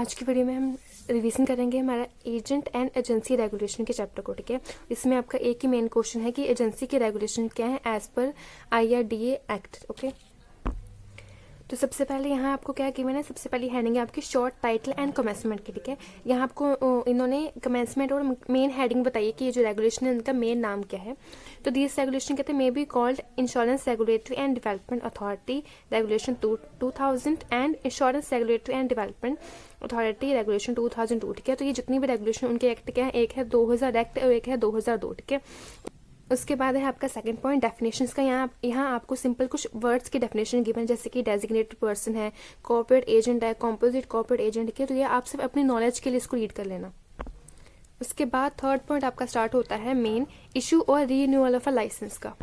आज की वीडियो में हम रिवीजन करेंगे हमारा एजेंट एंड एजेंसी रेगुलेशन के चैप्टर को। ठीक है, इसमें आपका एक ही मेन क्वेश्चन है कि एजेंसी के रेगुलेशन क्या है as per IRDA act. Okay, तो सबसे पहले यहाँ आपको क्या गिवन है, सबसे पहली हेडिंग है आपकी शॉर्ट टाइटल एंड कमेंसमेंट की। ठीक है, यहाँ आपको इन्होंने कमेंसमेंट और मेन हेडिंग बताई कि ये जो रेगुलेशन है उनका मेन नाम क्या है। तो दिस रेगुलेशन कहते हैं may be called insurance regulatory and development authority regulation 2000 and insurance regulatory and development authority regulation 2002। ठीक है, तो ये जितनी भी रेगुलेशन उनके एक्ट क्या है, एक है 2000 एक्ट और एक है 2002। ठीक है, उसके बाद है आपका सेकंड पॉइंट डेफिनेशंस का। यहाँ आपको सिंपल कुछ वर्ड्स की डेफिनेशन गिवन, जैसे कि डेजिग्नेटेड पर्सन है, कॉर्पोरेट एजेंट है, कॉम्पोजिट कॉर्पोरेट एजेंट के। तो ये आप सब अपनी नॉलेज के लिए इसको रीड कर लेना। उसके बाद थर्ड पॉइंट आपका स्टार्ट होता है मेन इशू और रीन्यूअल ऑफ अ लाइसेंस का।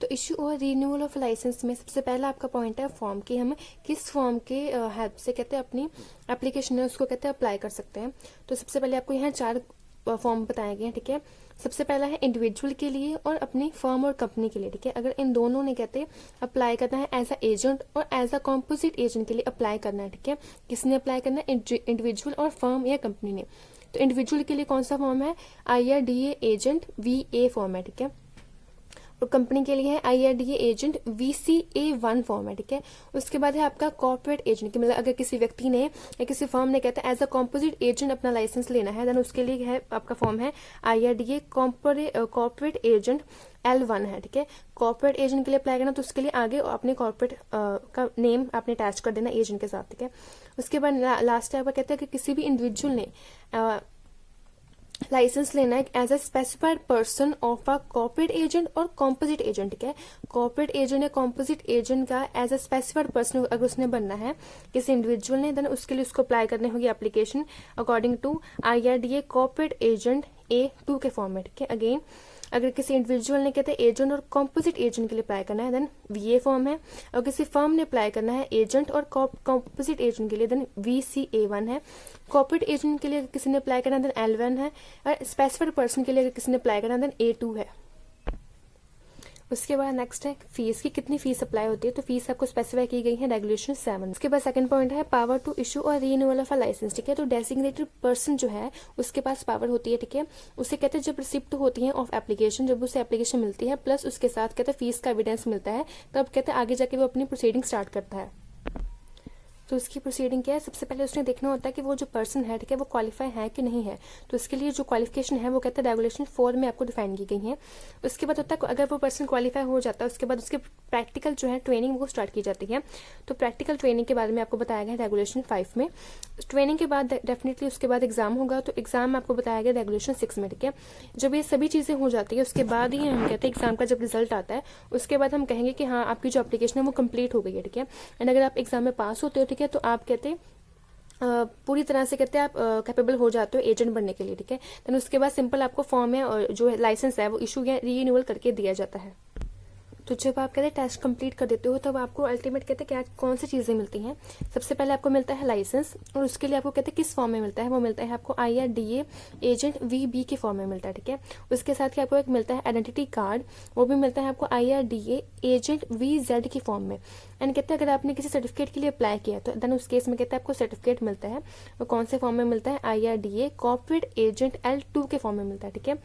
तो इशू और रीन्यूअल ऑफ लाइसेंस में सबसे पहला आपका पॉइंट है फॉर्म की, हम किस फॉर्म के हेल्प से कहते हैं अपनी एप्लीकेशन है उसको कहते हैं अप्लाई कर सकते हैं। तो सबसे पहले आपको यहाँ 4 फॉर्म बताए गए हैं। ठीक है, सबसे पहला है इंडिविजुअल के लिए और अपनी फर्म और कंपनी के लिए। ठीक है, अगर इन दोनों ने कहते अप्लाई करना है एज अ एजेंट और एज अ कॉम्पोजिट एजेंट के लिए अप्लाई करना है। ठीक है, किसने अप्लाई करना है, इंडिविजुअल और फर्म या कंपनी ने। तो इंडिविजुअल के लिए कौन सा फॉर्म है, IRDA एजेंट VA फॉर्म है। ठीक है, और कंपनी के लिए है IRDA एजेंट VCA1 फॉर्म है। ठीक है, उसके बाद है आपका कॉर्पोरेट एजेंट की, मतलब अगर किसी व्यक्ति ने या किसी फर्म ने कहता है एज अ कॉम्पोजिट एजेंट अपना लाइसेंस लेना है, देन उसके लिए है आपका फॉर्म है IRDA कॉर्पोरेट एजेंट L1 है। ठीक है, कॉर्पोरेट एजेंट के लिए अप्लाई करना तो उसके लिए आगे अपने कॉर्पोरेट का नेम आपने अटैच कर देना एजेंट के साथ। ठीक है, उसके बाद लास्ट है कहते हैं कि किसी भी इंडिविजुअल ने लाइसेंस लेना है as a specified person of a corporate agent और कॉम्पोजिट एजेंट। ठीक है, कॉर्पोरेट एजेंट या कॉम्पोजिट एजेंट का एज अ स्पेसिफाइड पर्सन अगर उसने बनना है किसी इंडिविजुअल ने, देन उसके लिए उसको अप्लाई करनी होगी application according to IRDA corporate agent A2 के फॉर्म में। ठीक है, अगेन अगर किसी इंडिविजुअल ने कहते हैं एजेंट और कॉम्पोजिट एजेंट के लिए अप्लाई करना है देन VA फॉर्म है, और किसी फर्म ने अप्लाई करना है एजेंट और कॉम्पोजिट एजेंट के लिए देन VCA1 है। कॉर्पोरेट एजेंट के लिए किसी ने अप्लाई करना है देन L1 है, और स्पेसिफाइड पर्सन के लिए अगर किसी ने अप्लाई करना है देन A2 है। उसके बाद नेक्स्ट है फीस की, कितनी फीस अप्लाई होती है, तो फीस आपको स्पेसिफाई की गई है रेगुलेशन 7। उसके बाद सेकंड पॉइंट है पावर टू इशू और रीन्यूअल ऑफ अ लाइसेंस। ठीक है, तो डेजिग्नेटेड पर्सन जो है उसके पास पावर होती है। ठीक है, उसे कहते हैं जब रिसिप्ट होती है ऑफ एप्लीकेशन, जब उसे एप्लीकेशन मिलती है प्लस उसके साथ कहते हैं फीस का एविडेंस मिलता है, तब कहते हैं आगे जाके वो अपनी प्रोसीडिंग स्टार्ट करता है। तो उसकी प्रोसीडिंग क्या है, सबसे पहले उसने देखना होता है कि वो जो पर्सन है, ठीक है, वो क्वालिफाई है कि नहीं है। तो इसके लिए जो क्वालिफिकेशन है वो कहते हैं रेगुलेशन 4 में आपको डिफाइन की गई है। उसके बाद होता है अगर वो पर्सन क्वालिफाई हो जाता है उसके बाद उसके प्रैक्टिकल जो है ट्रेनिंग वो स्टार्ट की जाती है। तो प्रैक्टिकल ट्रेनिंग के बारे में आपको बताया गया है रेगुलेशन 5 में। ट्रेनिंग के बाद डेफिनेटली उसके बाद एग्जाम होगा, तो एग्जाम आपको बताया गया रेगुलेशन 6 में। ठीक है, जब ये सभी चीजें हो जाती है उसके बाद ही हम कहते हैं एग्जाम का जब रिजल्ट आता है उसके बाद हम कहेंगे कि हाँ आपकी जो एप्लीकेशन है वो कंप्लीट हो गई है। ठीक है, एंड अगर आप एग्जाम में पास होते हो, ठीक है, तो आप कहते हैं पूरी तरह से कहते हैं आप कैपेबल हो जाते हो एजेंट बनने के लिए। ठीक है, देन उसके बाद सिंपल आपको फॉर्म है और जो लाइसेंस है वो इशू या रीन्यूअल करके दिया जाता है। तो जब आप कहते हैं टेस्ट कंप्लीट कर देते हो तब आपको अल्टीमेट कहते हैं क्या कौन सी चीजें मिलती हैं। सबसे पहले आपको मिलता है लाइसेंस, और उसके लिए आपको कहते हैं किस फॉर्म में मिलता है, वो मिलता है आपको IRDA एजेंट VB के फॉर्म में मिलता है। ठीक है, उसके साथ ही आपको एक मिलता है आइडेंटिटी कार्ड, वो भी मिलता है आपको IRDA एजेंट VZ की फॉर्म में। एंड कहते हैं अगर आपने किसी सर्टिफिकेट के लिए अप्लाई किया तो देन उस केस में कहते हैं आपको सर्टिफिकेट मिलता है, वो कौन से फॉर्म में मिलता है, IRDA कॉर्पोरेट एजेंट L2 के फॉर्म में मिलता है। ठीक है,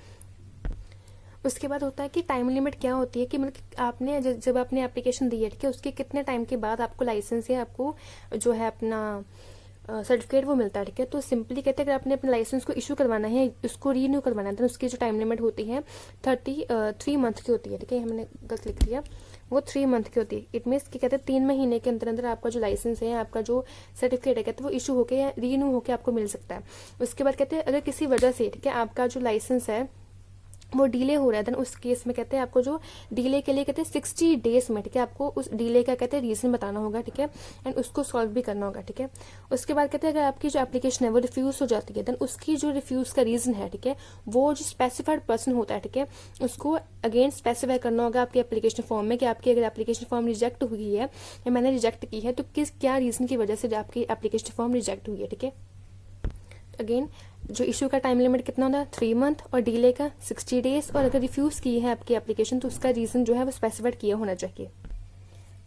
उसके बाद होता है कि टाइम लिमिट क्या होती है, कि मतलब आपने जब आपने एप्लीकेशन दी है, ठीक है, उसके कितने टाइम के बाद आपको लाइसेंस या आपको जो है अपना सर्टिफिकेट वो मिलता है। ठीक है, तो सिंपली कहते हैं अगर आपने अपने लाइसेंस को इशू करवाना है, उसको रीन्यू करवाना है, तो उसकी जो टाइम लिमिट होती है 3 मंथ की होती है। ठीक है, हमने गलत लिख दिया, वो 3 मंथ की होती है। इट मीन्स कि कहते हैं 3 महीने के अंदर अंदर आपका जो लाइसेंस है, आपका जो सर्टिफिकेट है, कहते हैं वो इशू होकर या रीन्यू होकर आपको मिल सकता है। उसके बाद कहते हैं अगर किसी वजह से, ठीक है, आपका जो लाइसेंस है वो डिले हो रहा है, देन उस केस में कहते हैं आपको जो डिले के लिए कहते हैं 60 डेज में, ठीक है, आपको उस डिले का कहते हैं रीजन बताना होगा। ठीक है, एंड उसको सॉल्व भी करना होगा। ठीक है, उसके बाद कहते हैं अगर आपकी जो एप्लीकेशन है वो रिफ्यूज हो जाती है, देन उसकी जो रिफ्यूज का रीजन है, ठीक है, वो जो स्पेसिफाइड पर्सन होता है, ठीक है, उसको अगेन स्पेसिफाई करना होगा आपकी एप्लीकेशन फॉर्म में कि आपकी अगर एप्लीकेशन फॉर्म रिजेक्ट हुई है या मैंने रिजेक्ट की है तो क्या रीजन की वजह से आपकी एप्लीकेशन फॉर्म रिजेक्ट हुई है। ठीक है, अगेन जो इशू का टाइम लिमिट कितना होता है 3 मंथ, और डिले का 60 डेज, और अगर रिफ्यूज की है आपकी एप्लीकेशन तो उसका रीजन जो है वो स्पेसिफाइड किया होना चाहिए।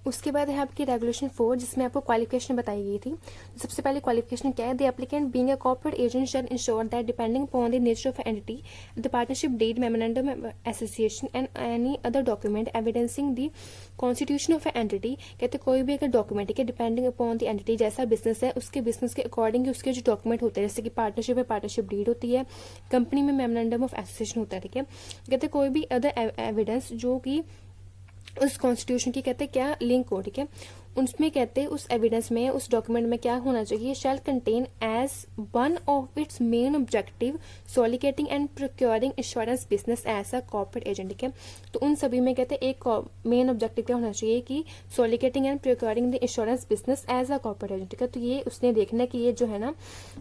उसके बाद है आपकी रेगुलेशन 4, जिसमें आपको क्वालिफिकेशन बताई गई थी। तो सबसे पहले क्वालिफिकेशन क्या है, the applicant being a corporate agent shall ensure that depending upon the nature of entity the partnership deed memorandum association and any other document evidencing the constitution of entity. कहते कोई भी अगर डॉक्यूमेंट है depending upon the entity, जैसा business है उसके business के according उसके जो डॉक्यूमेंट होते हैं, जैसे कि पार्टनरशिप है पार्टनरशिप डीड होती है, कंपनी में मेमोरेंडम ऑफ एसोसिएशन होता है, ठीक है। कहते कोई भी अदर एविडेंस जो कि उस कॉन्स्टिट्यूशन की कहते क्या लिंक हो, ठीक है, उसमें कहते उस एविडेंस में उस डॉक्यूमेंट में क्या होना चाहिए, shall contain as one of its main objective soliciting and procuring insurance business as a corporate agent, ठीक है। तो उन सभी में कहते एक मेन ऑब्जेक्टिव क्या होना चाहिए कि soliciting and procuring the insurance business as a corporate agent, ठीक है। तो ये उसने देखना है कि ये जो है ना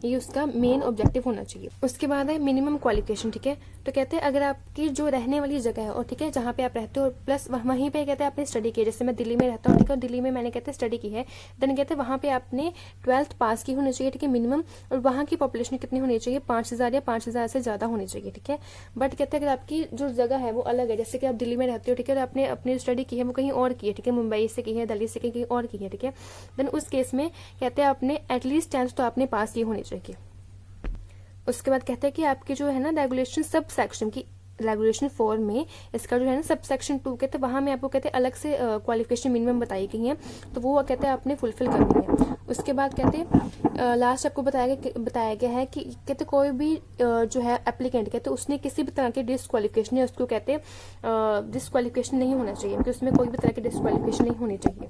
ये उसका मेन ऑब्जेक्टिव होना चाहिए। उसके बाद है मिनिमम क्वालिफिकेशन, ठीक है। तो कहते हैं अगर आपकी जो रहने वाली जगह है और ठीक है जहाँ पे आप रहते हो प्लस वहीं पे कहते हैं आपने स्टडी की, जैसे मैं दिल्ली में रहता हूँ, ठीक है, दिल्ली में मैंने कहते हैं स्टडी की है, देन कहते हैं वहां पे आपने 12th पास की होनी चाहिए, ठीक है, मिनिमम। और वहां की पॉपुलेशन कितनी होनी चाहिए, 5000 या 5000 से ज्यादा होनी चाहिए, ठीक है। बट कहते हैं अगर आपकी जो जगह है वो अलग है, जैसे कि आप दिल्ली में रहते हो, ठीक है, आपने अपनी स्टडी की है वो कहीं और की है, ठीक है, मुंबई से की है, दिल्ली से कहीं और की है, ठीक है, देन उस केस में कहते हैं आपने एटलीस्ट 10th तो आपने पास की होनी चाहिए। उसके बाद कहते हैं कि आपकी जो है ना रेगुलेशन सब सेक्शन की रेगुलेशन 4 में इसका जो है ना सब सेक्शन 2 कहते हैं वहां में आपको कहते हैं अलग से क्वालिफिकेशन मिनिमम बताई गई है, तो वो कहते हैं आपने फुलफिल करनी है। उसके बाद कहते हैं लास्ट आपको बताया गया है कि कहते कोई भी जो है एप्लीकेंट कहते उसने किसी भी तरह की डिसक्वालिफिकेशन है उसको कहते डिसक्वालिफिकेशन नहीं होना चाहिए, कि उसमें कोई भी तरह की डिसक्वालिफिकेशन नहीं होनी चाहिए।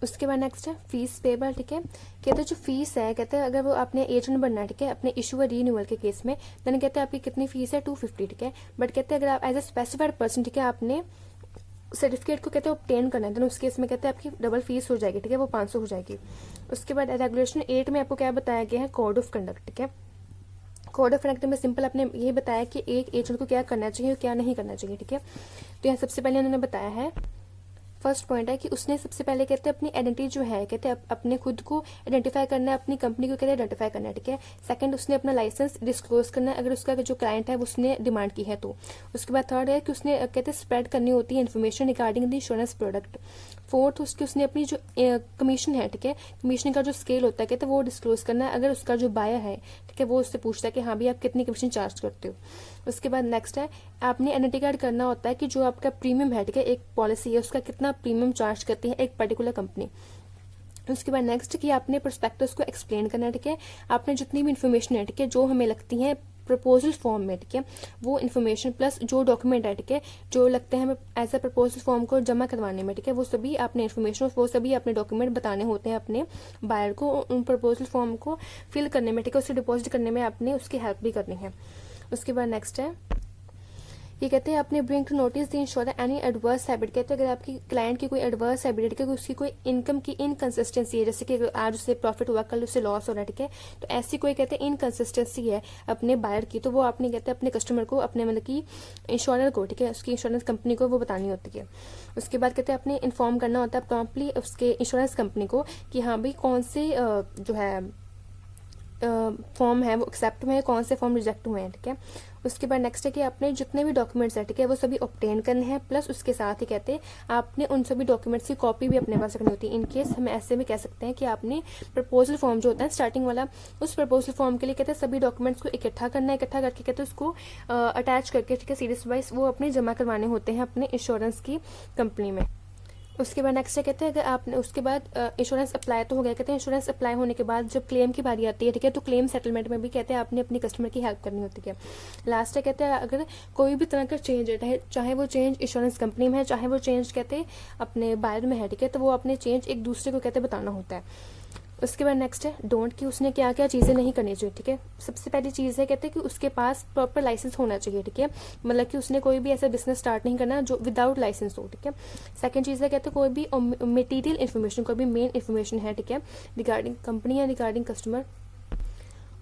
उसके बाद नेक्स्ट है फीस पेबल, ठीक है। कहते हैं जो फीस है कहते हैं अगर वो आपने एजेंट बनना है, ठीक है, अपने इशूअर रीन्यूअल के केस में, देन कहते हैं आपकी कितनी फीस है 250, ठीक है। बट कहते हैं अगर आप एज ए स्पेसिफाइड पर्सन, ठीक है, आपने सर्टिफिकेट को कहते हैं ऑब्टेन करना है, देन उस केस में कहते हैं आपकी डबल फीस हो जाएगी, ठीक है, वो 500 हो जाएगी। उसके बाद रेगुलेशन 8 में आपको क्या बताया गया है, कोड ऑफ कंडक्ट, ठीक है। कोड ऑफ कंडक्ट में सिंपल आपने ये बताया कि एक एजेंट को क्या करना चाहिए और क्या नहीं करना चाहिए, ठीक है। तो यहाँ सबसे पहले उन्होंने बताया है फर्स्ट पॉइंट है कि उसने सबसे पहले कहते हैं अपनी आइडेंटिटी जो है कहते हैं अपने खुद को आइडेंटिफाई करना है, अपनी कंपनी को कहते हैं आइडेंटिफाई करना है, ठीक है। सेकंड उसने अपना लाइसेंस डिस्क्लोज करना है अगर उसका जो क्लाइंट है उसने डिमांड की है तो। उसके बाद थर्ड है कि उसने कहते हैं स्प्रेड करनी होती है information regarding the insurance product. Fourth उसने अपनी जो कमीशन है, ठीक है, कमीशन का जो स्केल होता है कहते हैं वो डिस्क्लोज करना है अगर उसका जो बायर है, ठीक है, वो उससे पूछता है कि हाँ भी आप कितनी कमीशन चार्ज करते हो। उसके बाद नेक्स्ट है आपने आइडेंटिटी कार्ड करना होता है कि जो आपका प्रीमियम है, ठीक है, एक पॉलिसी है उसका कितना प्रीमियम चार्ज करती है एक पर्टिकुलर कंपनी। उसके बाद नेक्स्ट कि आपने प्रोस्पेक्टस को एक्सप्लेन करना है, ठीक है, आपने जितनी भी इन्फॉर्मेशन है, ठीक है, जो हमें लगती है प्रपोजल फॉर्म में, ठीक है, वो इन्फॉर्मेशन प्लस जो डॉक्यूमेंट है, ठीक है, जो लगते हैं हमें एज अ प्रपोजल फॉर्म को जमा करवाने में, ठीक है, वो सभी आपने इन्फॉर्मेशन वो सभी अपने डॉक्यूमेंट बताने होते हैं अपने बायर को उन प्रपोजल फॉर्म को फिल करने में, ठीक है, उसे डिपॉजिट करने में आपने उसकी हेल्प भी करनी है। उसके बाद नेक्स्ट है ये कहते हैं आपने bring to notice the insure any adverse habit, कहते हैं अगर आपकी क्लाइंट की कोई एडवर्स हैबिट है, उसकी कोई इनकम की इनकंसिस्टेंसी है, जैसे कि आज उससे प्रॉफिट हुआ कल उससे लॉस हो रहा है, ठीक है, तो ऐसी कोई कहते हैं इनकंसिस्टेंसी है अपने बायर की, तो वो आपने कहते हैं अपने कस्टमर को अपने मतलब की इंश्योरर को, ठीक है, उसकी इंश्योरेंस कंपनी को वो बतानी होती है। उसके बाद कहते हैं आपने इन्फॉर्म करना होता है प्रॉम्प्टली उसके इंश्योरेंस कंपनी को कि हाँ भाई कौन से जो है फॉर्म है वो एक्सेप्ट हुए हैं, कौन से फॉर्म रिजेक्ट हुए हैं, ठीक है। उसके बाद नेक्स्ट है कि आपने जितने भी डॉक्यूमेंट्स है, ठीक है, वो सभी ऑब्टेन करने हैं प्लस उसके साथ ही कहते हैं आपने उन सभी डॉक्यूमेंट्स की कॉपी भी अपने पास रखनी होती है। इन केस हम ऐसे भी कह सकते हैं कि आपने प्रपोजल फॉर्म जो होता है स्टार्टिंग वाला, उस प्रपोजल फॉर्म के लिए कहते हैं सभी डॉक्यूमेंट्स को इकट्ठा करना है, इकट्ठा करके कहते हैं उसको अटैच करके, ठीक है, सीरीज वाइज वो अपने जमा करवाने होते हैं अपने इंश्योरेंस की कंपनी में। उसके बाद नेक्स्ट है कहते हैं अगर आपने उसके बाद इंश्योरेंस अप्लाई तो हो गया, कहते हैं इंश्योरेंस अप्लाई होने के बाद जब क्लेम की बारी आती है, ठीक है, तो क्लेम सेटलमेंट में भी कहते हैं आपने अपनी कस्टमर की हेल्प करनी होती है। लास्ट है कहते हैं अगर कोई भी तरह का चेंज है, चाहे वो चेंज इंश्योरेंस कंपनी में है चाहे वो चेंज कहते हैं अपने बायर में है, ठीक है, तो वो अपने चेंज एक दूसरे को कहते बताना होता है। उसके बाद नेक्स्ट है डोंट कि उसने क्या क्या चीज़ें नहीं करनी चाहिए, ठीक है। सबसे पहली चीज़ है कहते हैं कि उसके पास प्रॉपर लाइसेंस होना चाहिए, ठीक है, मतलब कि उसने कोई भी ऐसा बिजनेस स्टार्ट नहीं करना जो विदाउट लाइसेंस हो, ठीक है। सेकंड चीज़ है कहते हैं कोई भी मटेरियल इन्फॉर्मेशन कोई भी मेन इन्फॉर्मेशन है, ठीक है, रिगार्डिंग कंपनी या रिगार्डिंग कस्टमर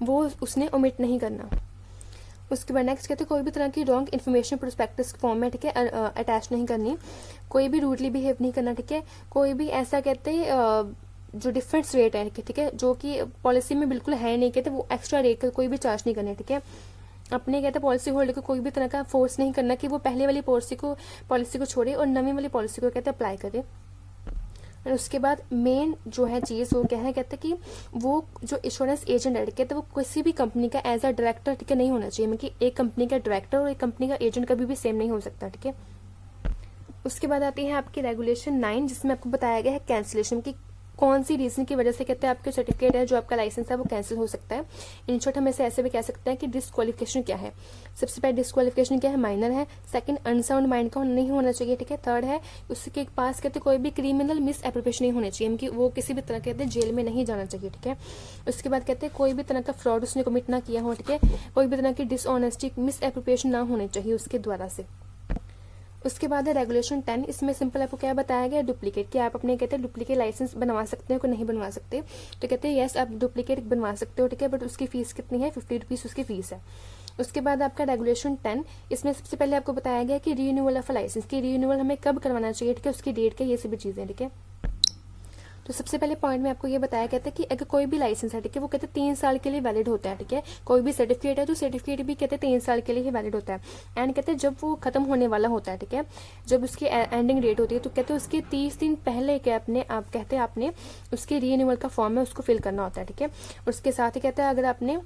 वो उसने ओमिट नहीं करना। उसके बाद नेक्स्ट कहते हैं कोई भी तरह की रॉन्ग इन्फॉर्मेशन प्रोस्पेक्टस फॉर्म में, ठीक है, अटैच नहीं करनी, कोई भी रूडली बिहेव नहीं करना, ठीक है, कोई भी ऐसा कहते हैं जो डिफरेंस रेट है, ठीक है, जो कि पॉलिसी में बिल्कुल है नहीं, कहते वो एक्स्ट्रा रेट का कोई भी चार्ज नहीं करना, ठीक है। अपने कहते पॉलिसी होल्डर को कोई भी तरह का फोर्स नहीं करना कि वो पहले वाली पॉलिसी को छोड़े और नवी वाली पॉलिसी को कहते अप्लाई करे। और उसके बाद मेन जो है चीज़ वो क्या है, कहते हैं कि वो जो इंश्योरेंस एजेंट है, कहते हैं वो किसी भी कंपनी का एज अ डायरेक्टर, ठीक है, नहीं होना चाहिए। मतलब कि एक कंपनी का डायरेक्टर और एक कंपनी का एजेंट कभी भी सेम नहीं हो सकता, ठीक है। उसके बाद आती है आपकी रेगुलेशन 9, जिसमें आपको बताया गया है कैंसिलेशन की कौन सी रीजन की वजह से कहते हैं आपके सर्टिफिकेट है जो आपका लाइसेंस है वो कैंसिल हो सकता है। इन शॉर्ट हम इसे ऐसे भी कह सकते हैं कि डिस्क्वालिफिकेशन क्या है। सबसे पहले डिस्क्वालिफिकेशन क्या है, माइनर है। सेकंड, अनसाउंड माइंड का नहीं होना चाहिए, ठीक है। थर्ड है उसके पास कहते कोई भी क्रिमिनल मिस एप्रोप्रिएशन नहीं होनी चाहिए, कि वो किसी भी तरह कहते हैं जेल में नहीं जाना चाहिए, ठीक है। उसके बाद कहते हैं कोई भी तरह का फ्रॉड उसने कमिट ना किया हो, ठीक है। कोई भी तरह की डिसऑनेस्टी, मिस एप्रोप्रिएशन ना होनी चाहिए उसके द्वारा से। उसके बाद है रेगुलेशन 10, इसमें सिंपल आपको क्या बताया गया, डुप्लीकेट, कि आप अपने कहते हैं डुप्लीकेट लाइसेंस बनवा सकते हो कि नहीं बनवा सकते। तो कहते हैं यस आप डुप्लीकेट बनवा सकते हो, ठीक है, बट उसकी फीस कितनी है, 50 रुपीज़ उसकी फीस है। उसके बाद आपका रेगुलेशन 10, इसमें सबसे पहले आपको बताया गया कि रीन्यूअल ऑफ लाइसेंस की रीन्यूअल हमें कब करवाना चाहिए, ठीक है, उसकी डेट क्या, ये सभी चीज़ें, ठीक है। तो सबसे पहले पॉइंट में आपको ये बताया कहता है कि अगर कोई भी लाइसेंस है, ठीक है, वो कहते हैं 3 साल के लिए वैलिड होता है, ठीक है। कोई भी सर्टिफिकेट है तो सर्टिफिकेट भी कहते हैं 3 साल के लिए ही वैलिड होता है। एंड कहते हैं जब वो खत्म होने वाला होता है, ठीक है, जब उसकी एंडिंग डेट होती है, तो कहते हैं उसके 30 दिन पहले क्या आपने उसके रीन्यूअल का फॉर्म है उसको फिल करना होता है, ठीक है। उसके साथ ही कहते हैं अगर आपने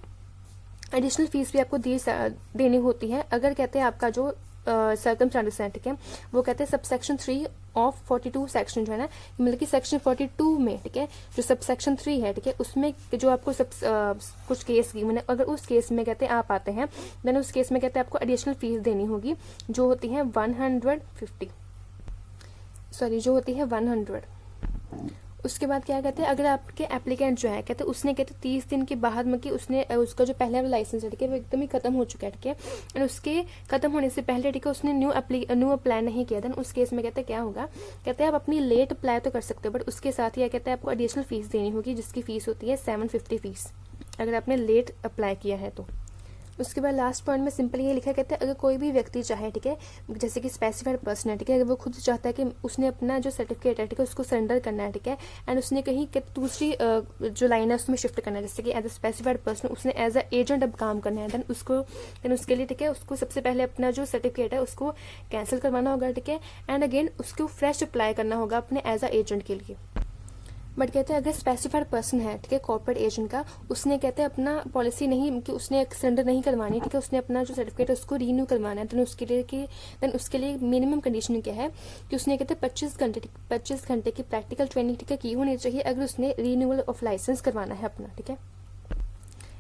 एडिशनल फीस भी आपको देनी होती है, अगर कहते हैं आपका जो सर्कमस्टांसेस है, ठीक है, वो कहते हैं सबसेक्शन 3 ऑफ 42 सेक्शन जो है ना, मतलब कि सेक्शन 42 में, ठीक है, जो सबसेक्शन 3 है, ठीक है, उसमें जो आपको कुछ केस की मैंने अगर उस केस में कहते हैं आप आते हैं, देन उस केस में कहते हैं आपको एडिशनल फीस देनी होगी जो होती है 100। उसके बाद क्या कहते हैं अगर आपके एप्लीकेंट जो है कहते हैं उसने कहते 30 दिन के बाद में कि उसने उसका जो पहले वाला लाइसेंस है, ठीक है, वो एकदम ही खत्म हो चुका है, ठीक है, और उसके खत्म होने से पहले, ठीक है, उसने न्यू अप्लाई नहीं किया, देन उस केस में कहते हैं क्या होगा, कहते हैं आप अपनी लेट अप्लाई तो कर सकते हो, बट उसके साथ ही कहते हैं आपको एडिशनल फीस देनी होगी जिसकी फीस होती है 750 फीस, अगर आपने लेट अप्लाई किया है तो। उसके बाद लास्ट पॉइंट में सिंपल ये लिखा कहते हैं अगर कोई भी व्यक्ति चाहे, ठीक है, जैसे कि स्पेसिफाइड पर्सन है, ठीक है, अगर वो खुद चाहता है कि उसने अपना जो सर्टिफिकेट है, ठीक है, उसको सरेंडर करना है, ठीक है, एंड उसने कहीं दूसरी जो लाइन है उसमें शिफ्ट करना है, जैसे कि एज अ स्पेसिफाइड पर्सन उसने एज अ एजेंट अब काम करना है, देन उसके लिए, ठीक है, उसको सबसे पहले अपना जो सर्टिफिकेट है उसको कैंसिल करवाना होगा, ठीक है, एंड अगेन उसको फ्रेश अप्लाई करना होगा अपने एज अ एजेंट के लिए। बट कहते हैं अगर स्पेसिफाइड पर्सन है, ठीक है, कॉर्पोरेट एजेंट का, उसने कहते हैं अपना पॉलिसी नहीं कि उसने सरेंडर नहीं करवानी, ठीक है, उसने अपना जो सर्टिफिकेट है उसको रीन्यू करवाना है, देन उसके लिए मिनिमम कंडीशन क्या है कि उसने कहते हैं 25 घंटे की प्रैक्टिकल ट्रेनिंग, ठीक है, की होनी चाहिए अगर उसने रीन्यूअल ऑफ लाइसेंस करवाना है अपना, ठीक है।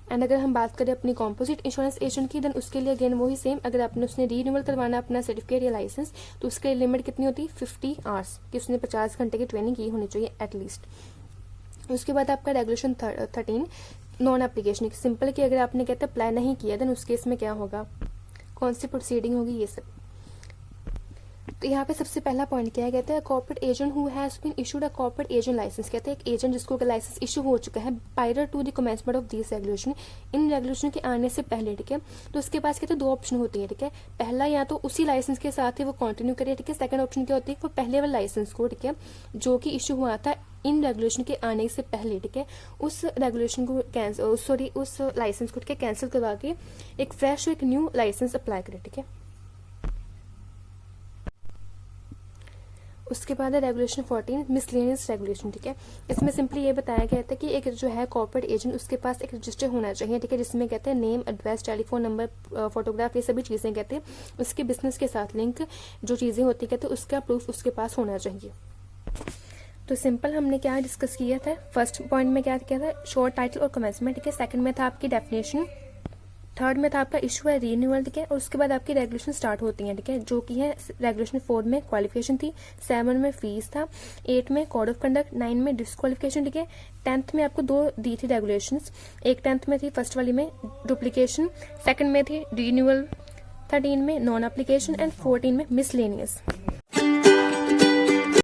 एंड अगर हम बात करें अपनी कॉम्पोजिट इंश्योरेंस एजेंट की, देन उसके लिए अगेन वही सेम, अगर आपने उसने रीन्यूअल करवाना अपना सर्टिफिकेट या लाइसेंस तो उसके लिमिट कितनी होती है 50 आवर्स, कि उसने 50 घंटे की ट्रेनिंग की होनी चाहिए एटलीस्ट। उसके बाद आपका रेगुलेशन 13 नॉन एप्लीकेशन, सिंपल कि अगर आपने कहते हैं अप्लाई नहीं किया देन उस केस में क्या होगा, कौन सी प्रोसीडिंग होगी, ये सब। तो यहाँ पे सबसे पहला पॉइंट क्या है, कहते हैं corporate agent who has been issued a corporate agent licence, कहते हैं एक एजेंट जिसको लाइसेंस इशू हो चुका है prior to the commencement of this regulation, इन रेगुलेशन के आने से पहले, ठीक है, तो उसके पास कहते हैं 2 ऑप्शन होती है, ठीक है, पहला या तो उसी लाइसेंस के साथ ही वो कंटिन्यू करे, ठीक है, सेकंड ऑप्शन क्या होती है वो पहले वाले लाइसेंस को, ठीक है, जो कि इशू हुआ था इन रेगुलेशन के आने से पहले, ठीक है, उस रेगुलेशन को उस लाइसेंस को, ठीक है, कैंसिल करवा के एक फ्रेश एक न्यू लाइसेंस अप्लाई करे, ठीक है। उसके बाद है रेगुलेशन 14 मिसलेनियस रेगुलेशन, ठीक है, इसमें सिंपली ये बताया गया था कि एक जो है कॉर्पोरेट एजेंट उसके पास एक रजिस्टर होना चाहिए, ठीक है, जिसमें कहते हैं name, address, telephone number, photograph, ये सभी चीज़ें कहते हैं उसके बिजनेस के साथ लिंक जो चीज़ें होती कहते हैं उसका प्रूफ उसके पास होना चाहिए। तो सिंपल हमने क्या डिस्कस किया था, फर्स्ट पॉइंट में क्या किया था, शॉर्ट टाइटल और कमेंसमेंट, ठीक है, सेकंड में था आपकी डेफिनेशन, थर्ड में था आपका इशू है रीन्यूअल, ठीक है, और उसके बाद आपकी रेगुलेशन स्टार्ट होती हैं, ठीक है, जो कि है रेगुलेशन 4 में क्वालिफिकेशन थी, 7 में फीस था, 8 में कोड ऑफ कंडक्ट, 9 में डिस्क्वालिफिकेशन, ठीक है, 10th में आपको 2 दी थी रेगुलेशंस, एक 10th में थी फर्स्ट वाली में डुप्लीकेशन, सेकंड में थी रीन्यूअल, 13 में नॉन एप्लीकेशन एंड 14 में मिसलेनियस।